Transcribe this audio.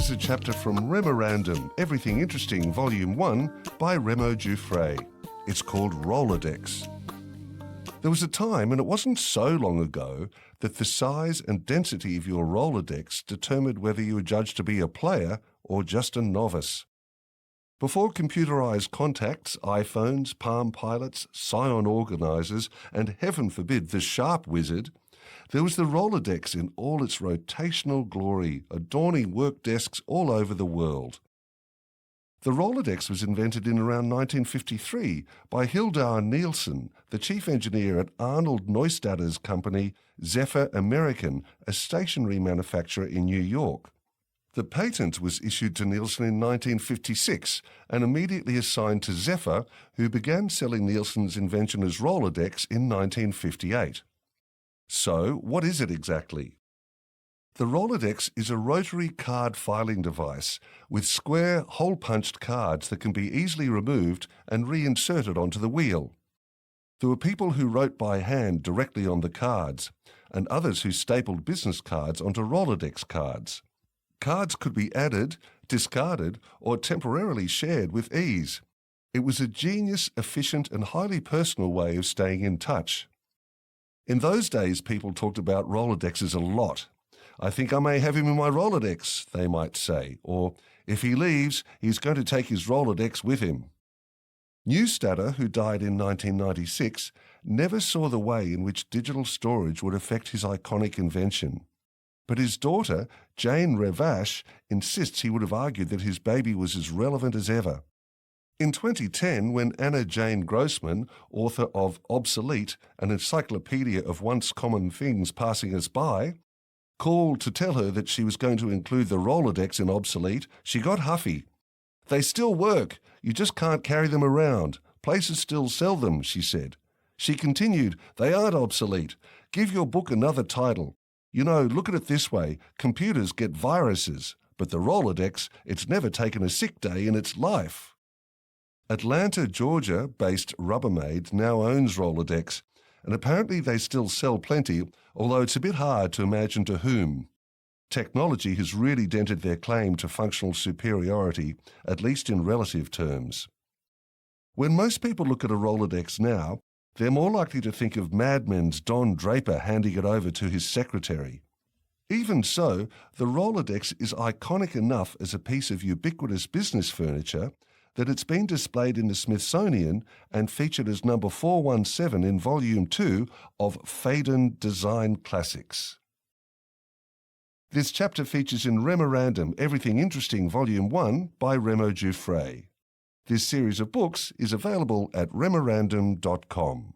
is a chapter from REMORANDOM Everything Interesting Volume 1 by REMO Giuffré. It's called Rolodex. There was a time, and it wasn't so long ago, that the size and density of your Rolodex determined whether you were judged to be a player or just a novice. Before computerized contacts, iPhones, Palm Pilots, Scion organizers, and heaven forbid the Sharp Wizard, there was the Rolodex in all its rotational glory, adorning work desks all over the world. The Rolodex was invented in around 1953 by Hildar Nielsen, the chief engineer at Arnold Neustadter's company, Zephyr American, a stationery manufacturer in New York. The patent was issued to Nielsen in 1956 and immediately assigned to Zephyr, who began selling Nielsen's invention as Rolodex in 1958. So, what is it exactly? The Rolodex is a rotary card filing device with square, hole-punched cards that can be easily removed and reinserted onto the wheel. There were people who wrote by hand directly on the cards, and others who stapled business cards onto Rolodex cards. Cards could be added, discarded, or temporarily shared with ease. It was a genius, efficient, and highly personal way of staying in touch. In those days, people talked about Rolodexes a lot. "I think I may have him in my Rolodex," they might say, or, "If he leaves, he's going to take his Rolodex with him." Neustadter, who died in 1996, never saw the way in which digital storage would affect his iconic invention. But his daughter, Jane Ravache, insists he would have argued that his baby was as relevant as ever. In 2010, when Anna Jane Grossman, author of Obsolete, an encyclopedia of once common things passing us by, called to tell her that she was going to include the Rolodex in Obsolete, she got huffy. "They still work. You just can't carry them around. Places still sell them," she said. She continued, "They aren't obsolete. Give your book another title. You know, look at it this way. Computers get viruses, but the Rolodex, it's never taken a sick day in its life." Atlanta, Georgia-based Rubbermaid now owns Rolodex, and apparently they still sell plenty, although it's a bit hard to imagine to whom. Technology has really dented their claim to functional superiority, at least in relative terms. When most people look at a Rolodex now, they're more likely to think of Mad Men's Don Draper handing it over to his secretary. Even so, the Rolodex is iconic enough as a piece of ubiquitous business furniture that it's been displayed in the Smithsonian and featured as number 417 in Volume 2 of Phaidon Design Classics. This chapter features in REMORANDOM Everything Interesting Volume 1 by REMO Giuffré. This series of books is available at remorandom.com.